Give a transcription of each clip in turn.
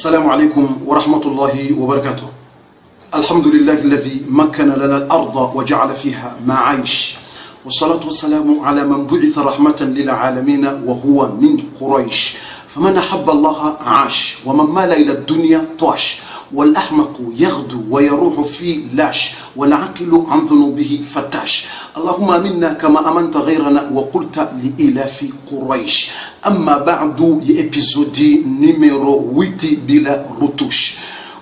السلام عليكم ورحمة الله وبركاته. الحمد لله الذي مكن لنا الأرض وجعل فيها معايش، والصلاة والسلام على من بعث رحمة للعالمين وهو من قريش. فمن أحب الله عاش، ومن مال إلى الدنيا طاش، والأحمق يغدو ويروح في لاش، والعاقل عن ذنوبه فتاش. اللهم منا كما أمنت غيرنا وقلت لإلاف قريش. أما بعد يأبيزودي نيميرو 8 بلا رتوش.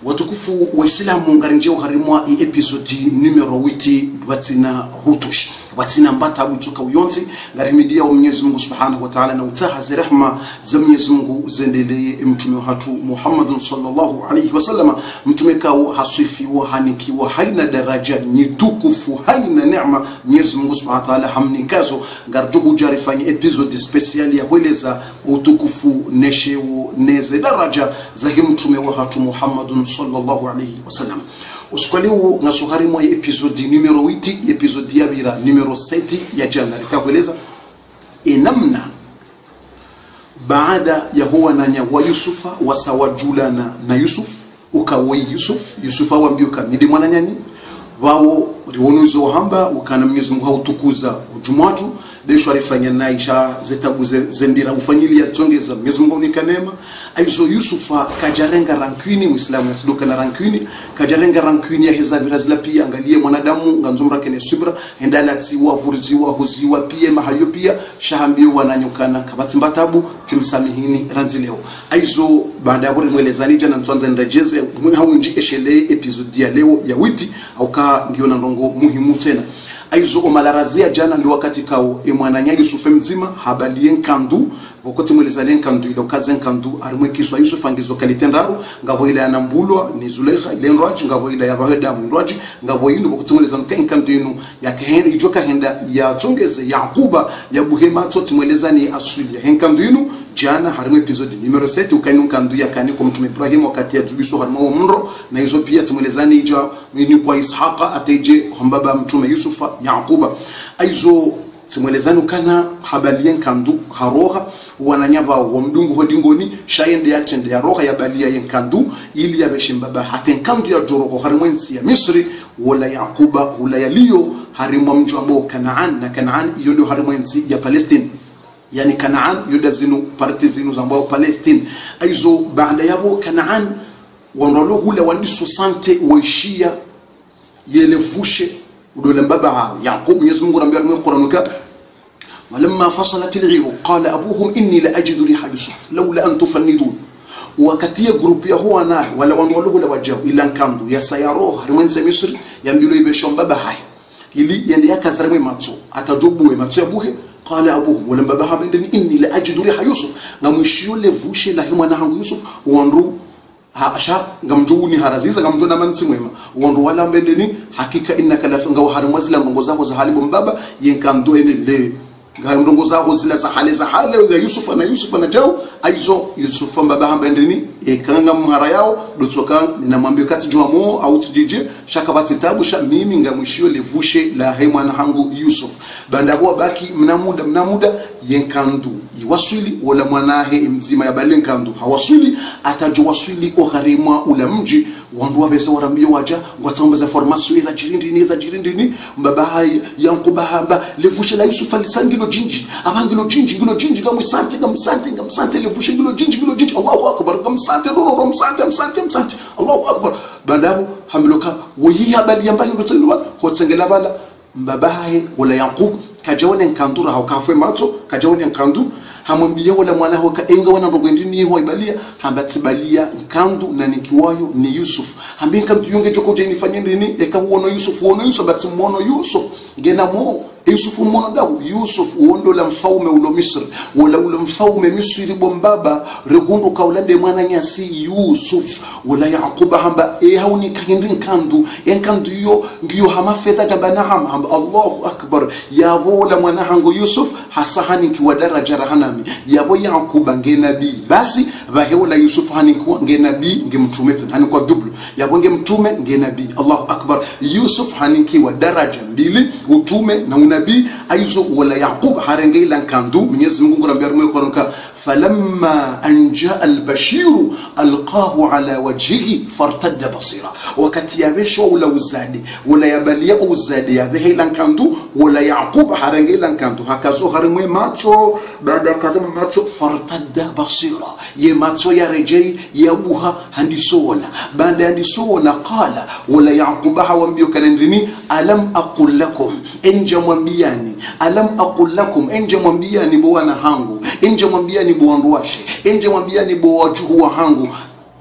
Watukufu Waislamu ngarinjeo harimwa episodi numero 8 batina rutush batina mbata butuka uyonzi ngarimidia wa Mwenyezi Mungu Subhanahu wa Ta'ala na utaha za rehma za Mwenyezi Mungu zendelee mtume hatu Muhammad sallallahu alayhi wasallam, mtume kao hasifiwa hanikiwa haina daraja nyitukufu haina neema Mwenyezi Mungu Subhanahu wa Ta'ala hamnikazo ngarjuhu jarifanya episodi special ya kueleza utukufu nesheo neze daraja za mtume wa hatu Muhammad sallallahu alayhi wasallam. Usikwaliu ngasuhari mwa episodi numero 8 episodi ya bira numero 7 ya jana likakueleza namna baada ya huwa nanya wa Yusufa wasawajulana na Yusuf ukawei Yusuf awambioka midi mwana nyani wao rionuzo hamba ukana Mwenyezi Mungu hautukuza ujumwatu desho alifanya naisha zetabu zendira ufanyilia tongeza Mwenyezi Mungu ni kanema aizo Yusufa kajarenga rankini Muislamu nasidoka na rankini kajarenga rankini ya hezabira zila pia angalie mwanadamu nganzumra kene subra endalatiwa vurziwa huziwa pia mahayo pia shahambio wananyukana kabati mbatabu timsamihini ranzileo aizo baada ya bure mwelezani jana ntuanza ndajeze hawinjike shele episodi ya leo ya witi au ka ndio na ndongo muhimu tena. Aizo omalarazia jana ni wakati kao mwananya Yusuf mzima habalien kandu wakati mwelezalien kandu ilo kazen kandu arimwe kiswa Yusuf angizo kalitendaru ngabo ile anambulwa ni Zulekha ile nroaji ngabo ile ya baheda nroaji ngabo yinu wakati mwelezano kandu yinu ya keheni ijoka henda ya tongeze Yakuba ya buhema toti mwelezani asuli ya kandu yinu jana harimwe episode numero 7 ukainu kandu ya kani kwa mtume Ibrahim wakati ya zubiso harimo mro na hizo pia tumwelezani ija ni kwa Ishaqa ateje hambaba mtume Yusufa Yakuba aizo simwelezanu kana habalien kandu haroha wananyaba wa mdungu hodingoni shayende yatende ya roha ya balia yenkandu ili yabeshimbaba hatenkandu ya joroko harimwensi ya Misri wala Yakuba wala yaliyo harimwa mju ambao Kanaan na Kanaan iyo ndio harimwensi ya Palestine yani Kanaan yuda zinu parti zinu ambao Palestine aizo baada yabo Kanaan wanrolo hula wandiso sante waishia yelefushe ودول بابا يعقوب يزمون رمي من القرآن ولما فصلت العير قال أبوهم إني لأجد ريح يوسف لولا أن تفندون وكتيا جروبيا هو ناه ولا ونقوله لوجهه إلا أن كانوا يسيروه رمين سميسر ينبيلوا يبشون بابا هاي اللي يعني يكسر من ماتو أتجوبه ماتو أبوه قال أبوه ولما بابا بندني إني لأجد ريح يوسف نمشيو لفوشي لهم نهان يوسف وانرو asha ngamjuni haraziza ngamjuna mansi mwema wondo wala mbendeni hakika innaka lafunga harimwa zila ndongo zako za halibu mbaba yenkamdo enele ndongo zako zila za hale ya Yusuf na jao aizo Yusuf mbaba mbendeni ekanga mhara yao dotsoka na mwambie kati joamo au tujije shaka batitabu sha mimi ngamwishio levushe la hemwa na hangu Yusuf banda kwa baki mnamuda yenkandu iwaswili wala mwanahe mzima ya balenkandu hawaswili atajowaswili oharimwa ula mji wandu wabeza warambio waja ngwatambeza formation za jirindini mbaba hai Yankuba hamba levushe la Yusuf alisangilo jinji abangilo jinji ngamsante levushe ngilo jinji Allahu akbar ngamsante msante Allahu akbar badabu hamiloka wayi habali yambali ndotselwa hotsengela bala mbaba hai wala Yaqub kajawone nkandura haukafe mato kajawone nkandu hamwambia wala mwanaho kaenga wana ndogo ndini ho ibalia hambatibalia nkandu na nikiwayo ni Yusuf hambi nkandu yonge joko je nifanye ndini ekawono Yusuf batimwono Yusuf ngena mo Yusuf mwono dawo Yusuf wondo la mfaume ulo Misri wala ulo mfaume Misri bombaba regundu kaulande mwana nyasi Yusuf wala Yakuba hamba hauni kahindin nkandu yo ngiyo hamafedha tabanaham hamba Allahu akbar yabo la mwana hango Yusuf hasahani kiwa daraja rahanami yabo Yakuba ngenabi basi baheola Yusuf hani kwa ngenabi ngemtume hani kwa dublu yabo ngemtume ngenabi Allahu akbar Yusuf hani kiwa daraja mbili utume na nabii aizo wala Yaqub harenge ila kandu Mwenyezi Mungu anambia rume kwa falamma anja albashiru alqahu ala wajhihi fartadda basira wakati yabesho wala uzadi wala yabalia uzadi yabehe ila kandu wala Yaqub harenge ila kandu hakazo harimwe macho baada kazama macho fartadda basira ye macho ya rejei yabuha handisona baada handisona qala wala Yaqub hawambio kanendrini alam aqul lakum enja mwambiani alam aqul lakum enja mwambiani bwana hangu enja mwambiani bwandwashe enja mwambiani bwajuhu wa hangu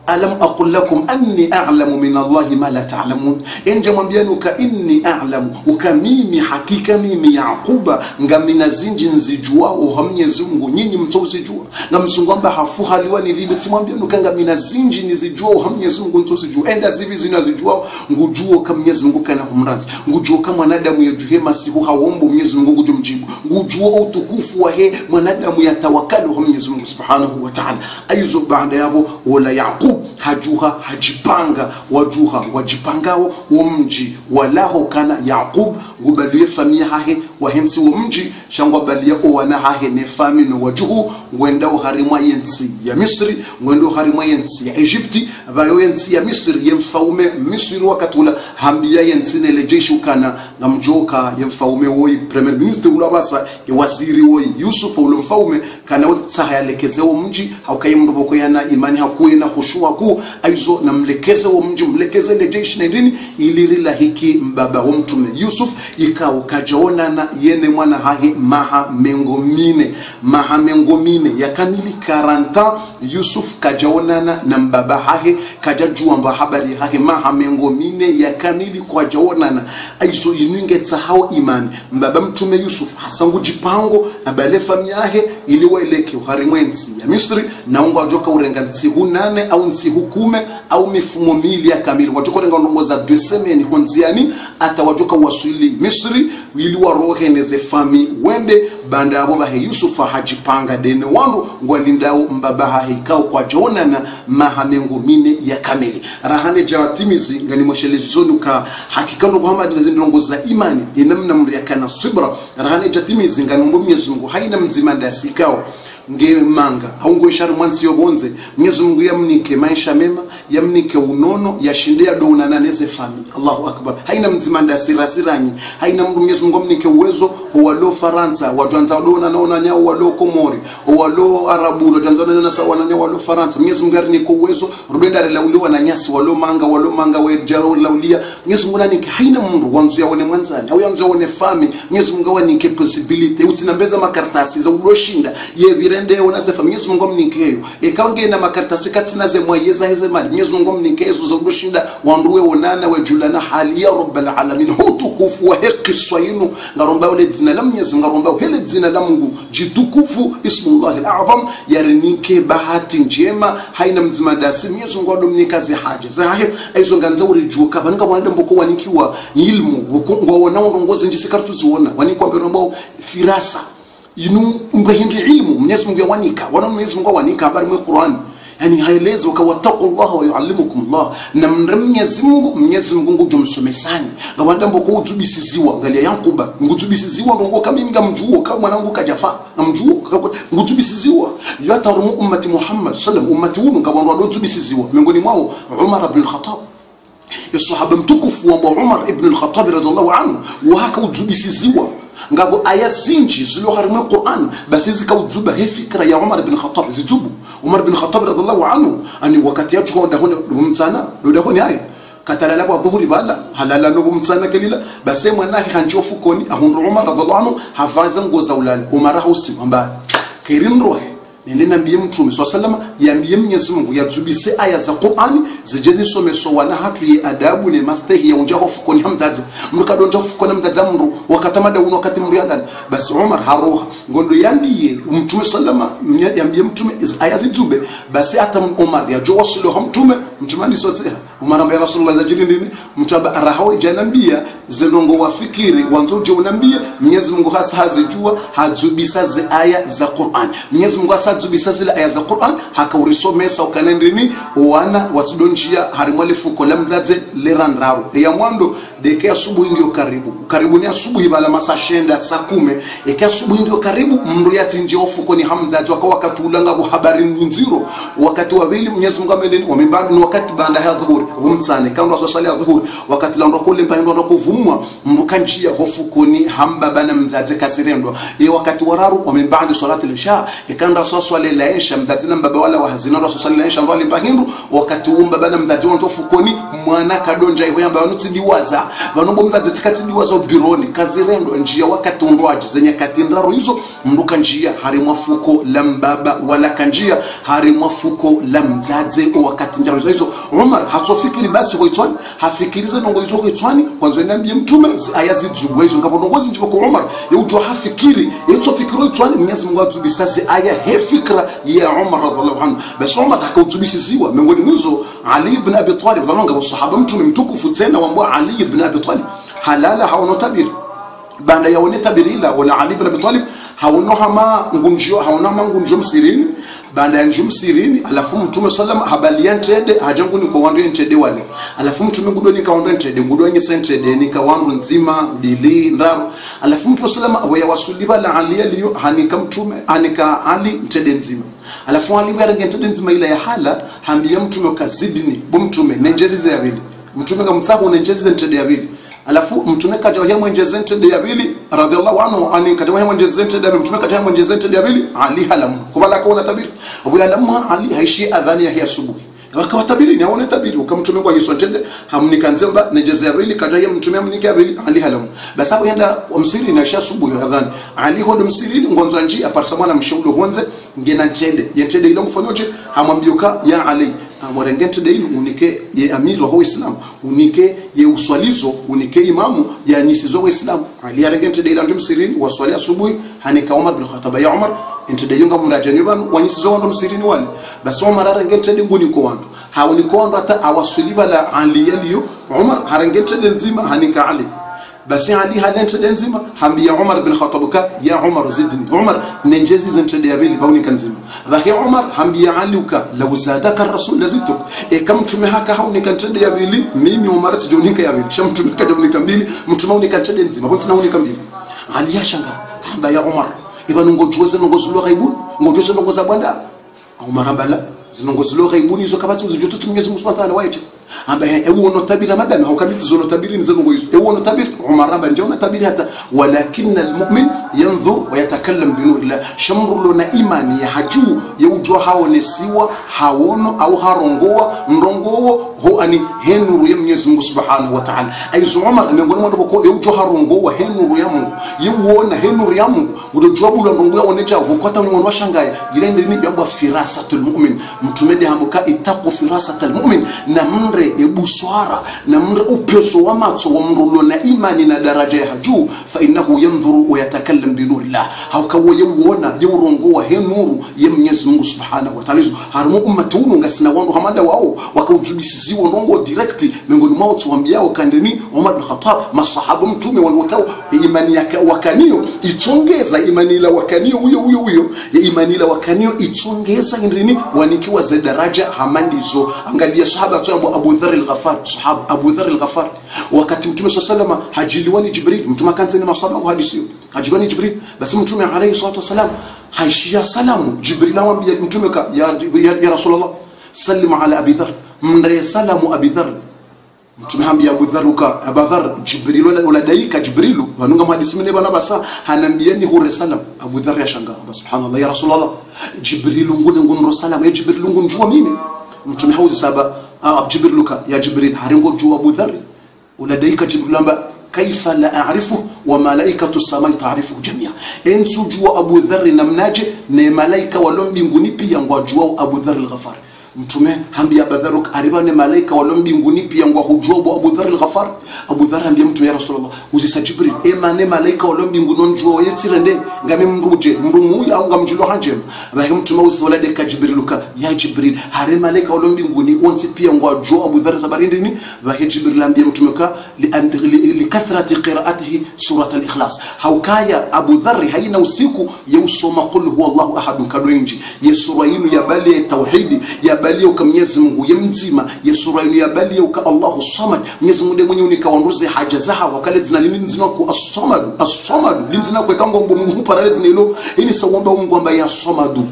alam aqul lakum anni a'lamu min Allah ma la ta'lamun enja mwambiani uka inni a'lamu uka mimi hakika mimi Yaquba ngamina zinji nzijua Mwenyezi Mungu nyinyi mtozijua ngamsungomba hafuha liwani vile timwambiani uka ngamina zinji nizijua Mwenyezi Mungu mtozijua enda zivi zinazijua ngujuo kama Mwenyezi Mungu kana humranzi ngujuo kama mwanadamu yejuhe masihu hawombo Mwenyezi Mungu ngujumjibu ngujuo utukufu wa he mwanadamu yatawakalu Mwenyezi Mungu subhanahu wa ta'ala aizo baada yabo wala Yaqub hajuha hajipanga wajuha wajipangao umji walaho kana Yaqub gubalie famia hahe wahensi umji shangwa balia owana hahe ne famino wajuhu ngwendao harimwa yensi ya Misri ngwendao harimwa yensi ya Egypti bayo yensi ya Misri yemfaume Misri wakatula hambia yensi ne lejeshu kana ngamjoka yemfaume woi premier minister ulabasa ya waziri woi Yusuf ulomfaume kana utahayalekezeo mji haukayimruboko yana imani hakuye na khushua ku aizo na mlekeze wa mji mlekeze ile jeshi na ndini ilirila hiki mbaba wa mtume Yusuf ikao kajaona na yene mwana hahe maha mengo mine yakamili 40 Yusuf kajaona na mbaba hahe kajajua mba habari hahe maha mengo mine yakamili kwa jaona na aizo ininge tsahao imani mbaba mtume Yusuf hasangu jipango na bale famia hahe iliwaeleke uharimwensi ya Misri na ungo ajoka urenga ntsihu 8 au ntsihu 10 au mifumo mili ya kamili wajoka urenga ndongoza 2 semeni honziani ata wajoka wasuli Misri ili warohe neze fami wende banda abo bahe Yusufa hajipanga dene wandu ngwalindao mbaba haikao kwa jona na mahamengo mine ya kamili rahane jawatimizi ngani moshelezi zonuka hakikando Muhammad nazindongoza imani inamna mriakana sibra rahane jatimizi ngani Mwenyezi Mungu haina mzimanda sikao nge manga haungo ishara mwansi yobonze Mwenyezi Mungu yamnike maisha mema yamnike unono yashindea dona na neze fami Allahu akbar haina mzimanda sirani haina Mwenyezi Mungu mnike uwezo walo Faransa wajanza dona naona nyao walo Komori walo Arabu wajanza dona sawa na nyao walo Faransa Mwenyezi Mungu arinike uwezo rubenda relauliwa na nyasi walo manga wejaro laulia Mwenyezi Mungu nanike haina mundu wanzu yaone mwanzani au yanzu yaone fami Mwenyezi Mungu wanike possibility utinambeza makartasi za uloshinda ye ende unazefa Mwenyezi Mungu mnikeyo ekaonge na makaratasi katsina ze mwayeza heze mali Mwenyezi Mungu mnikezo za kushinda wanduwe wonana wajulana hali ya rabbal alamin hutukufu wa haki swayinu ngaromba ule dzina la Mwenyezi Mungu ngaromba hele dzina la Mungu jitukufu ismullahi alazam yarinike bahati njema haina mzimadasi Mwenyezi Mungu adomnikazi haja za hayo aizo nganza urijuka bananga mwanada mboko wanikiwa ilmu ngwaona ndongozi njisikartu ziona wanikwa mbero firasa inu mbahindi ilmu Mwenyezi Mungu yawanika wana Mwenyezi Mungu wanika habari mu Qur'an yani haeleza wakawattaqullah wa yuallimukumullah na Mwenyezi Mungu ngujumsomesani ngabanda mboko utubisiziwa ngalia Yaquba ngutubisiziwa ndongo kama mimi ngamjuo kama mwanangu kajafa namjuo ngutubisiziwa yatarumu ummati Muhammad sallam ummati wunu ngabanda utubisiziwa miongoni mwao Umar ibn al-Khattab الصحابه mtukufu wa Umar ibn al-Khattab radhiallahu anhu waka utubisiziwa ngabo aya zinji zilo harimo Qur'an basi zikauzuba he fikra ya Umar ibn Khattab zizubu Umar ibn Khattab radhiallahu anhu ani wakati yacho ndahone mtsana ndahone aya katalala kwa dhuhuri bala halala no mtsana kelila basi mwanake kanjo fukoni ahundu Umar radhiallahu anhu havaza ngoza ulali Umar hausi amba kirin rohe nende nambiye mtume sallallahu yambiye Mwenyezi Mungu yatubise aya za Qur'ani zijezi someso wana hatu ye adabu ne mastehi ya unjako fukoni hamzaza mrukadonja fukoni hamzaza mru wakatamada uno wakati mriandani basi Umar haroha ngondo yambiye mtume sallallahu yambiye mtume aya zitube basi hata Umar ya jowasulu mtume ni sote Umar ambaye Rasulullah zajiri ndini mtaba arahawe janambia zenongo wafikiri wanzoje unambia Mwenyezi Mungu hasa hazijua hazubisa ze aya za Qur'an. Mwenyezi Mungu hasa hazubisa zile aya za Qur'an hakaurisomesa ukanendini wana watudonjia harimwale fuko la mzaze lerandraru ya mwando deke asubuhi ndio karibu ni asubuhi bala masa shenda saa 10 eke asubuhi ndio karibu mndu yati nje ofuko ni hamzazi waka wakati ulanga habari nziro wakati wa vili Mwenyezi Mungu amendeni wamembadi ni wakati banda ya dhuhuri umtsane kando swali ya dhuhuri wakati la ndo kule mpando ndo kuvumwa mrukanjia hofuko ni hamba bana mzazi kasirendo ye wakati wararu wamembadi salati al-isha ikanda swali la isha mzazi namba bawala wa hazina ndo swali la isha ndo alimbahindu wakati umba bana mzazi ndo fukoni mwana kadonja iho yamba wanutidiwaza banombo mzazi tikatidiwaza bironi kazirendo njia wakati undwaji zenye katindaro hizo mruka njia harimwa fuko la mbaba wala kanjia harimwa fuko la mzazi wakati njaro hizo Umar hatofikiri basi hoitwani hafikirize ndongo hizo hoitwani kwanza niambie mtume ayazi dzugwe hizo ngapo ndongozi ndipo kwa Umar yujua hafikiri yetofikiri hoitwani Mwenyezi Mungu atubisase aya he fikra ya Umar radhiallahu anhu basi Umar akautubisiziwa miongoni mwizo Ali ibn Abi Talib zanonga wasahaba mtume mtukufu tena wambwa Ali ibn Abi Talib halala hawono tabiri banda yaone tabirila wala Ali ibn Abi Talib hawono hama ngunjo msirini banda ya msirini alafu mtume sallam habalian tede hajangu ni kwa wandu ntede wale alafu mtume ngudoni ka wandu ntede ngudoni sentede ni ka wandu nzima bili ndaru alafu mtume sallam waya wasuliba la Ali aliyo hanika mtume hanika Ali ntede nzima alafu Ali yarenge ntede nzima ila ya hala hambia mtume kazidini bu mtume nenjezi za bili mtume kamtsabu nenjezi ntede ya bili alafu mtume kaja wa mwenjezi ntede ya bili radhiallahu anhu ani kaja wa mwenjezi ntede ya mtume kaja mwenjezi ntede ya bili Ali halamu kubala kaona tabiri abu halamu Ali haishi adhani ya asubuhi wakawa tabiri ni aone tabiri ukamtume kwa Yesu ntede hamnikanzemba nejezi ya bili kaja ya mtume amnika bili Ali halamu basi hapo yenda msiri na isha asubuhi adhani Ali hodo msiri ngonzo nji aparsamana mshaulo honze ngena ntede yentede ile mfanyoje hamwambioka ya Ali amorengente deinu unike ye amiri wa Islam unike ye uswalizo unike imamu ya nyisizo wa Islam Ali arengente deila ndo msirini waswali asubuhi hanika Umar bin Khattab ya Umar ente deyunga mrajani banu wanyisizo ndo msirini wale basi Umar arengente de nguni ko wandu hawoni ko wandu hata awasuliba la Ali yaliyo Umar harengente de nzima hanika Ali basi Ali halente de nzima hambia Umar bin Khattab ka ya Umar zidni Umar nenjezi zentede ya bili bauni kanzima vahe Umar hambia Ali ka law zadaka rasul lazituk kam tume haka hauni kantede ya bili mimi Umar tijonika ya bili shamtume kajonika mbili mtume uni kantede nzima bontina uni kambili Ali yashanga hamba ya Umar ibanu ngojuze ngozulo ghaibun ngojuze ngoza bwanda Umar bala zinongozulo ghaibuni hizo kabatu zijoto Mwenyezi Mungu Subhanahu wa Ta'ala waje ambaye ewono tabira madami haukamiti zono tabiri nzango hizo ewono tabiri Umar raba njona tabiri hata walakin almu'min yanzur wa yatakallam bi nurillah shamru na imani ya haju yujua haonesiwa haono au harongoa ndongoa ho ani henuru ya Mwenyezi Mungu Subhanahu wa Ta'ala aizo Umar miongoni mwa ndoko yujua harongoa henuru ya Mungu yuona henuru ya Mungu udojua bula ndongoa oneja ukota mwono washangaya gilende ni byamba firasatul mu'min mtumede hambuka itaqu firasatul mu'min na mre ebuswara na mre upeso wa matso wa mrulo na imani na daraja ya juu fa innahu yanzuru wa yatakallam bi nurillah haukawo yuona yurongoa he nuru ya Mwenyezi Mungu Subhanahu wa Ta'ala harumu ummatu ngasina wandu hamanda wao wakaujubisiziwa ndongo direct miongoni mwao tuambiao kandeni Umar bin Khattab masahaba mtume walwakao imani yake wakanio itongeza imani ila wakanio huyo ya imani ila wakanio itongeza ndini wanikiwa za daraja hamandizo angalia sahaba tu Abu Dharr al-Ghafar sahaba Abu Dharr al-Ghafar wakati mtume sallallahu hajiliwani Jibril mtume kanzeni masahaba kwa hadithi hajiliwani Jibril basi mtume alayhi salatu wasalam haishia salamu Jibril amwambia mtume ya Rasulullah sallim ala Abi Dharr mndre salamu Abi Dharr mtume hambia Abu Dharr ka Abu Dharr Jibril wala daika Jibril wanunga hadithi mne bana basa hanambieni hure salam Abu Dharr yashanga subhanallah ya Rasulullah Jibril ngunro salam ya Jibril ngunjua mimi mtume hauzi saba Jibril ka ya Jibril haringo jua Abu Dharr unadaika Jibril amba kaifa la a'rifu wa malaikatu samai ta'rifu jamia ensu jua Abu Dharr namnaje na malaika walo mbinguni pia ngwajua Abu Dharr al-Ghafar mtume hambia Abudharuk aribane malaika walo mbinguni pia ngwa hujobo Abu Dharr al-Ghafar. Abu Dharr ambia mtu ya Rasulullah uzisa Jibril emane malaika walo mbinguni onjo yetirende ngame mruje mrumu ya ngamjulo hanjem bahe mtume uswala de ka Jibriluka ya Jibril hare malaika walo mbinguni onsi pia ngwa jo Abu Dharr sabarindini bahe Jibril ambia mtume ka li kathrati qira'atihi surat al-Ikhlas haukaya Abu Dharr haina usiku ya usoma qul huwallahu ahad kadwenji ya sura yinu ya bali ya tauhidi ya bali ya Mwenyezi Mungu ya mzima ya sura yinu ya bali ya Allahu Samad Mwenyezi Mungu mwenye unikawanduze haja zaha wakale zina linzina ku as-Samad linzina ku kango Mungu parale zinilo ini sawamba Mungu amba ya Samadu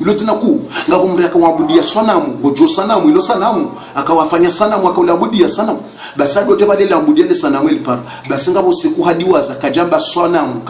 ilo zina ku ngabo mri akawabudia sanamu gojo sanamu ilo sanamu akawafanya sanamu akauabudia sanamu basado te badele abudia le sanamu ilipar basi ngabo siku hadiwaza kajamba sanamu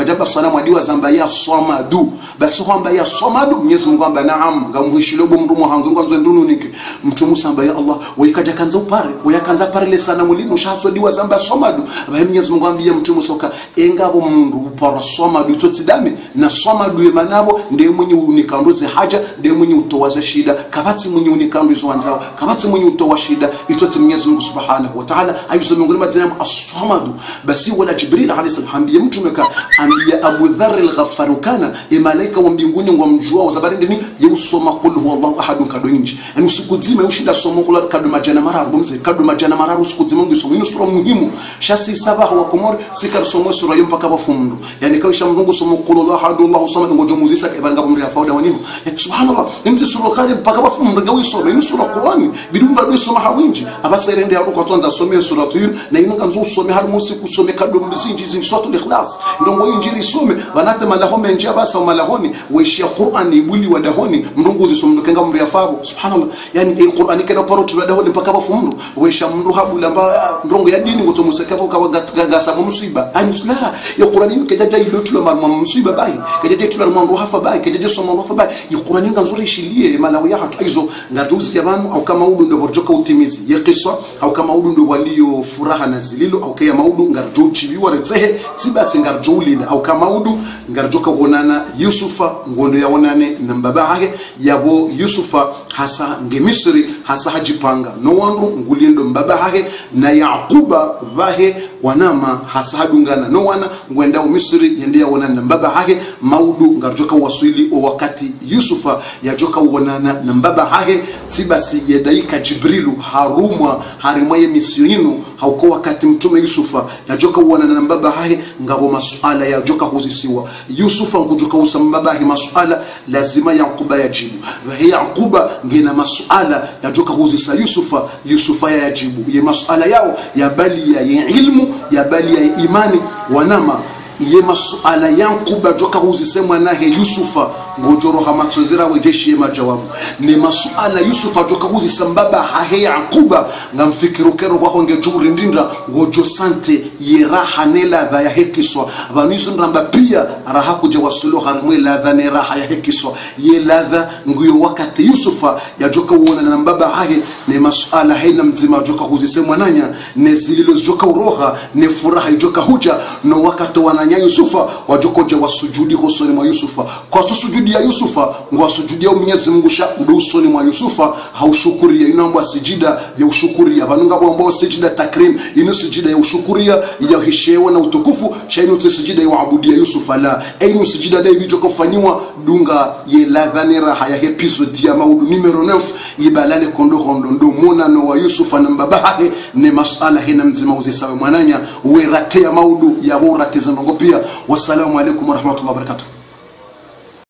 hadiwaza amba ya Samadu basi kwamba ya Samadu Mwenyezi Mungu amba naam ngamuhishilo bomrumo hangu nganzo ndunu nike mtu Musa amba ya Allah wikaja kanza upare wayakanza pare le sanamu lino shatso diwaza amba Samadu abaye Mwenyezi Mungu ambia mtu Musa ka engabo mundu para Samadu totsidame na Samadu yemanabo ndiye mwenye unikanduze haja ndiye mwenye utowaza shida kabatsi mwenye unikanduze wanzao kabatsi mwenye utowa shida itoti Mwenyezi Mungu Subhanahu wa Ta'ala ayuso miongoni mwa jina as-Samadu basi wala Jibril alayhi salam ambia mtu meka ambia Abu Dharr al-Ghaffar kana malaika wa mbinguni ngwa mjua wasabari ndini yusoma qul huwallahu ahad kadonji yani usukuzima ushinda somo kula kaduma jana mararu bomze kaduma jana mararu usukuzima ngisomo ino sura muhimu shasi sabaha wa komor sikar somo sura mpaka bafundu yani kawisha mrungu somo qul huwallahu ahad Allahu samad ngojo muzisa ibanga bomri afauda wanimo subhanallah inti sura khali mpaka bafundu gawi somo ino sura Qur'ani bidunda do soma hawinji abasirende ya ruko tonza some sura tuyun na ino kanzo some har musiku some kadum bisinji zin suratul ikhlas ndongo injiri some banate malaho menji abasa malahoni waishia Qur'ani ibuli wadahoni mrungu zisomdukenga mri afabu subhanallah yani Qur'ani kana paro tudahoni mpaka bafumru waisha mru habula amba ndongo ya dini ngoto musakapo kawagasa musiba anusla ya Qur'ani kajaja ilotu la musiba bai kajaja tula mwandu hafa bai kajaja somo hafa bai ya Qur'ani nganzuri shilie malawi ya hatu hizo ngajuzi yabanu au kama udu ndo borjoka utimizi ya qissa au kama udu ndo walio furaha na zililo au kaya maudu ngarjo chiliwa retsehe tibasi ngarjo ulina au kama udu ngarjoka wonana Yusufa ngondo ya wonane na mbaba hake yabo Yusufa hasa nge Misri hasa hajipanga no wandu ngulindo mbaba hake na Yaquba vahe wanama hasa hadungana no wana ngwenda Misri yendia wonana na mbaba hake maudu ngarjoka waswili o wakati Yusufa yajoka wonana na mbaba hake tibasi yedaika Jibrilu harimwa ye misionino hauko wakati mtume Yusufa yajoka wonana na mbaba hake ngabo masuala yajoka huzisiwa Yusufa ngujoka usambaba hake masuala lazima Yaquba yajibu wa Yaquba ngena masuala yajoka huzisa Yusufa yajibu ye masuala yao ya bali ya ilmu ya bali ya imani wanama ye masuala Yaquba joka huzisemwa nahe Yusufa ngojoro hamatsozera wejeshi majawabu ni masuala Yusufa joka huzisambaba hahe Yaquba ngamfikirukero kwa ngejuri ndinda ngojo sante yeraha nela ya hekiswa vanisu nramba pia araha kuja wasulu harimwe ladha ne raha ya hekiswa ye ladha nguyo wakati Yusufa ya joka uona na mbaba hahe ni masuala haina mzima joka huzisemwa nanya ne zililo joka uroha ne furaha joka huja no wakati wananya Yusufa wajokoja wasujudi hosoni mwa Yusufa kwa sujudi ya Yusufa ngwa sujudi ya Mwenyezi Mungu sha usoni mwa Yusufa haushukuri ya inaomba sijida ya ushukuri ya banunga ambao sijida takrim ino sijida ya ushukuri ya hishewa na utukufu shaino sijida ya waabudia Yusufa la ino sijida dai bijo kufanywa dunga ye ladhanira haya episode ya maudu numero 9 ibalale kondo ndo mona no wa Yusufa na mbabahe ne masala hina mzima uzisawe mwananya uwe ratea maudu ya uratiza ndongo pia. Wassalamu alaikum warahmatullahi wabarakatuh.